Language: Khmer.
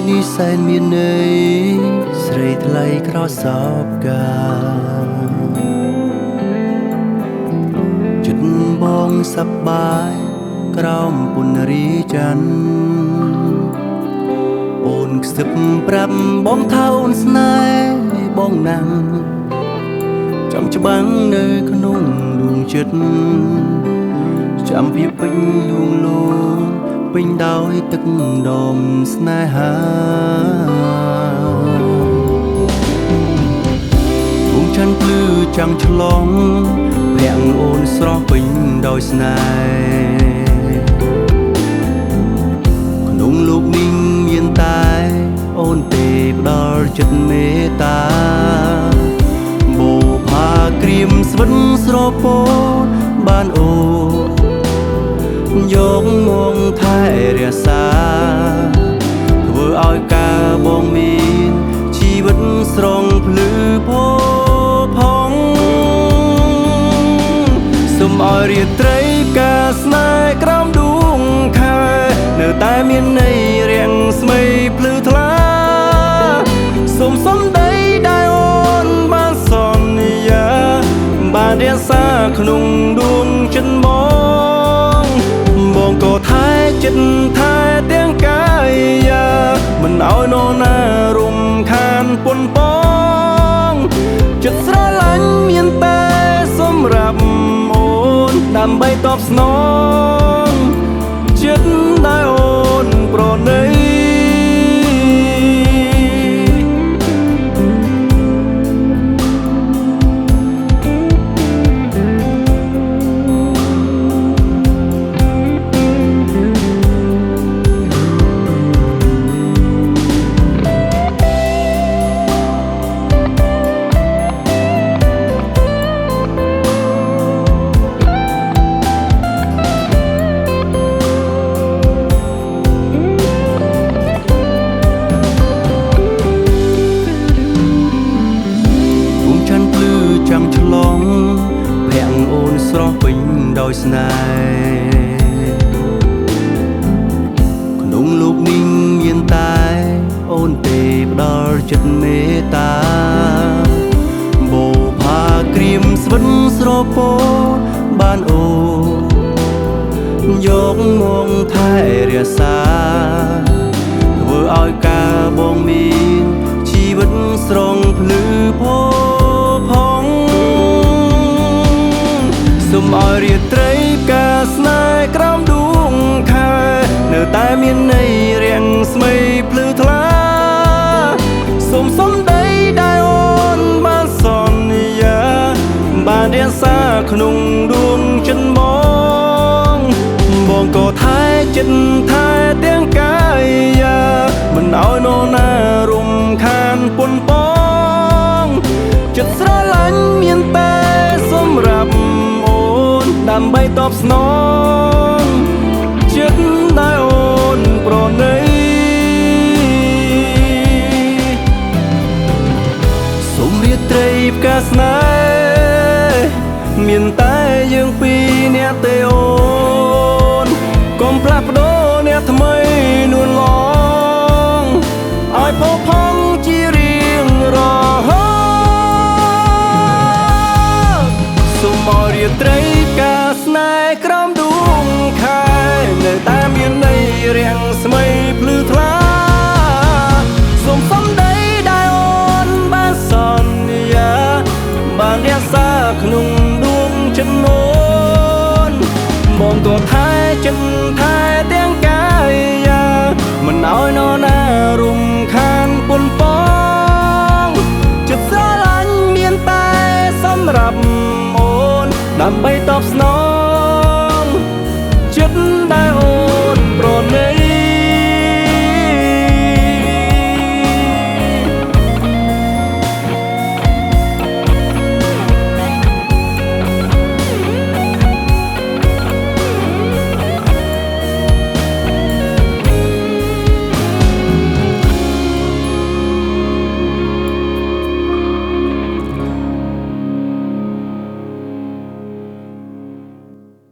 នេះសែនមានន័យស្រីថ្លៃក្រសោបកាចិត្តបងសប្បាយក្រោមពុនរីច័ន្ទអូនខ្សឹបប្រាប់បងថាអូនស្នេហ៍បងណាំងចាំច្បាំងនៅក្នុងដួងចិត្តចាំវាពេញលួងលោមពេញដោយទឹកដមស្នេហាពុំច័ន្ទភ្លឺចាំឆ្លងពាក់អូនស្រស់ពេញដោយស្នេហ៍ក្នុងលោកនេះមានតែអូនទេផ្ដល់ចិត្តមេត្តាបូផាក្រៀមស្វិតស្រពោបានអូយកមកថែរក្សាធ្វើឲ្យការបងមានជីវិតស្រងភ្លឺផូរផង់សូមឲ្យរាត្រីការស្នេហ៍ក្រោមដួងខែនៅតែមានន័យរាំងស្មីភ្លឺថ្លាសូមសំដីដែលអូនបានសន្យាបានរក្សាក្នុងដួងចិត្តបងក៏ថែចិត្តថែទាំងកាយាមិនឲ្យនរណារំខានប៉ុនប៉ងចិត្តស្រឡាញ់មានតែសម្រាប់អូនដើម្បីតបស្នងចិត្តដែលអូនប្រណីចាំឆ្លងពាក់អូនស្រស់ពេញដោយស្នេហ៍ក្នុងលោកនេះមានតែអូនទេផ្ដល់ចិត្តមេត្តាបូផាក្រៀមស្វិតស្រពោបានអូយកមកថែរក្សាធ្វើឲ្យការបងមានជីវិតស្រងភ្លឺផូរសូមឲ្យរាត្រីការស្នេហ៍ក្រោមដួងខែនៅតែមានន័យរាំងស្មីភ្លឺថ្លាសូមសំដីដែលអូនបានសន្យាបានរក្សាក្នុងដួងចិត្តបងក៏ថែចិត្តថែទាំងកាយាមិនឲ្យនរណារំខានប៉ុនប៉ងចិត្តស្រឡាញ់មានតែសម្រាប់ដើម្បីតបស្នងចិត្តដែលអូនប្រណីសូមរាត្រីផ្កាស្នេហ៍មានតែយើងពីរនាក់ទេអូនកុំផ្លាស់ប្ដូរអ្នកថ្មីនួនឡងឲ្យផុសផង់ជារៀងរហូតសូមឲ្យរាត្រីស្នេហ៍ក្រោមដួងខែនៅតែមានន័យរាំងស្មីភ្លឺថ្លាសូមសំដីដែលអូនបានសន្យាបានរក្សាក្នុងដួងចិត្តបងក៏ថែចិត្តថែទាំងកាយាមិនឲ្យនរណារំខានប៉ុនប៉ងចិត្តស្រឡាញ់មានតែសម្រាប់អូនដើម្បីតបស្នង